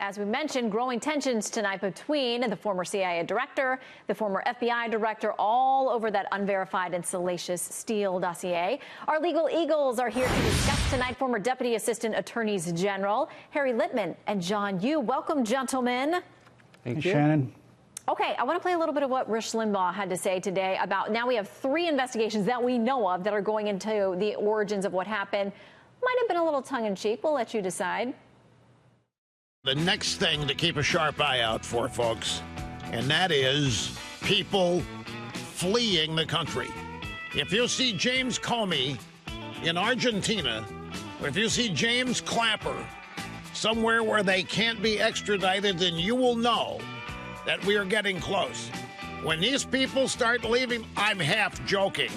as we mentioned, growing tensions tonight between the former CIA director, the former FBI director, all over that unverified and salacious Steele dossier. Our legal eagles are here to discuss tonight. Former Deputy Assistant Attorneys General Harry Litman and John Yoo. Welcome, gentlemen. Thank you, Shannon. Okay, I want to play a little bit of what Rush Limbaugh had to say today about, now we have 3 investigations that we know of that are going into the origins of what happened. Might have been a little tongue-in-cheek. We'll let you decide. The next thing to keep a sharp eye out for, folks, and that is people fleeing the country. If you see James Comey in Argentina, or if you see James Clapper somewhere where they can't be extradited, then you will know that we are getting close. When these people start leaving, I'm half joking.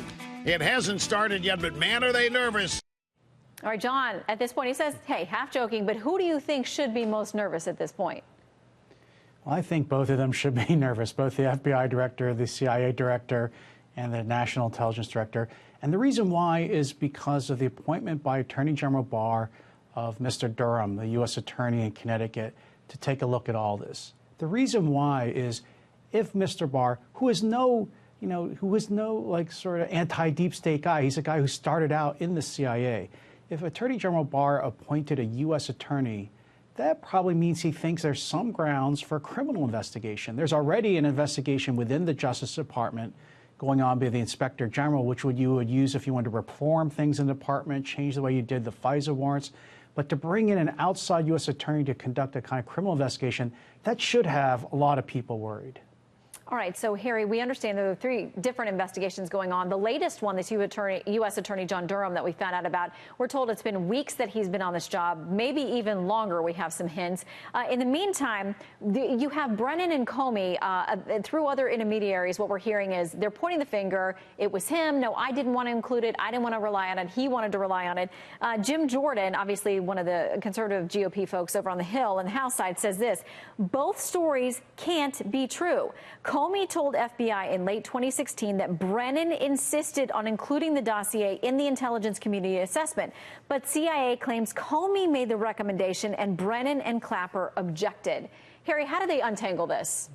It hasn't started yet, but man, are they nervous. All right, John, at this point, he says, hey, half joking, but who do you think should be most nervous at this point? Well, I think both of them should be nervous, both the FBI director, the CIA director, and the National Intelligence Director. And the reason why is because of the appointment by Attorney General Barr of Mr. Durham, the U.S. Attorney in Connecticut, to take a look at all this. The reason why is if Mr. Barr, who is no like sort of anti-deep state guy, he's a guy who started out in the CIA. If Attorney General Barr appointed a U.S. attorney, that probably means he thinks there's some grounds for a criminal investigation. There's already an investigation within the Justice Department going on by the Inspector General, which you would use if you wanted to reform things in the department, change the way you did the FISA warrants. But to bring in an outside U.S. attorney to conduct a kind of criminal investigation, that should have a lot of people worried. All right, so Harry, we understand there are 3 different investigations going on. The latest one, this U.S. Attorney John Durham that we found out about, we're told it's been weeks that he's been on this job, maybe even longer. We have some hints. In the meantime, you have Brennan and Comey through other intermediaries. What we're hearing is they're pointing the finger. It was him. No, I didn't want to include it. I didn't want to rely on it. He wanted to rely on it. Jim Jordan, obviously one of the conservative GOP folks over on the Hill and the House side, says this: both stories can't be true. Comey told FBI in late 2016 that Brennan insisted on including the dossier in the intelligence community assessment. But CIA claims Comey made the recommendation and Brennan and Clapper objected. Harry, how do they untangle this?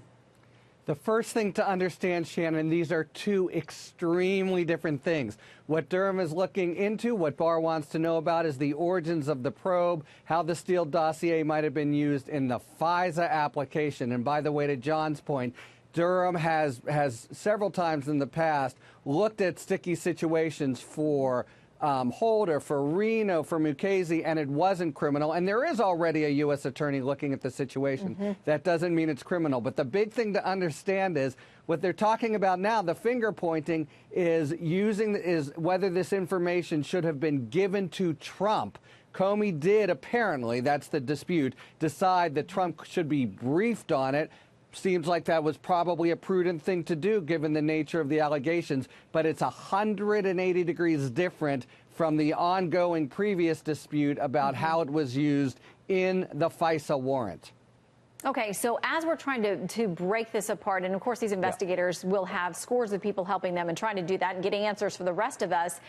The first thing to understand, Shannon, these are 2 extremely different things. What Durham is looking into, what Barr wants to know about, is the origins of the probe, how the Steele dossier might have been used in the FISA application. And by the way, to John's point, Durham has several times in the past looked at sticky situations for Holder, for Reno, for Mukasey, and it wasn't criminal. And there is already a U.S. attorney looking at the situation. That doesn't mean it's criminal. But the big thing to understand is what they're talking about now, the finger pointing, is whether this information should have been given to Trump. Comey did, apparently, that's the dispute, decide that Trump should be briefed on it. Seems like that was probably a prudent thing to do given the nature of the allegations, but it's 180 degrees different from the ongoing previous dispute about how it was used in the FISA warrant. Okay, so as we're trying to break this apart, and of course these investigators will have scores of people helping them and trying to do that and getting answers for the rest of us.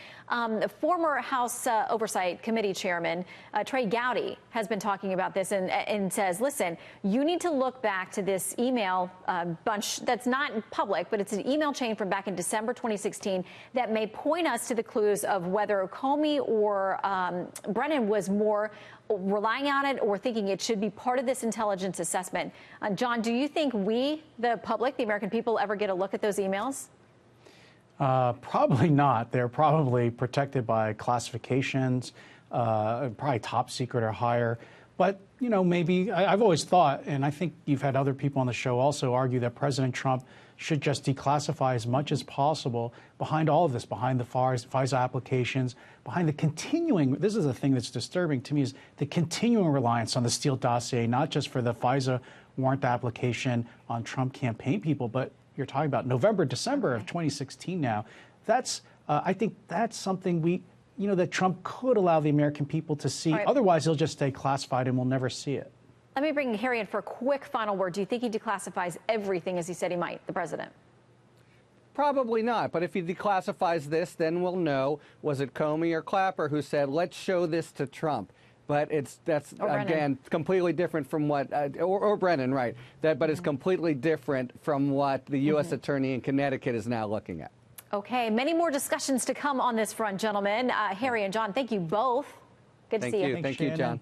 Former House Oversight Committee Chairman Trey Gowdy has been talking about this and says, listen, you need to look back to this email bunch that's not public, but it's an email chain from back in December 2016 that may point us to the clues of whether Comey or Brennan was more relying on it or thinking it should be part of this intelligence assessment. John, do you think we, the public, the American people, ever get a look at those emails? Probably not. They're probably protected by classifications, probably top secret or higher. But, you know, maybe I've always thought, and I think you've had other people on the show also argue that President Trump should just declassify as much as possible behind all of this, behind the FISA applications, behind the continuing, this is the thing that's disturbing to me, is the continuing reliance on the Steele dossier, not just for the FISA warrant application on Trump campaign people, but you're talking about November, December of 2016 now. That's, I think that's something that Trump could allow the American people to see. Right. Otherwise, he'll just stay classified and we'll never see it. Let me bring Harry in for a quick final word. Do you think he declassifies everything as he said he might, the president? Probably not. But if he declassifies this, then we'll know, was it Comey or Clapper who said, let's show this to Trump? but that's again completely different from what or Brennan, right? But it's completely different from what the U.S. Attorney in Connecticut is now looking at. Okay, many more discussions to come on this front, gentlemen. Harry and John, thank you both. Good to see you. Thank you, John.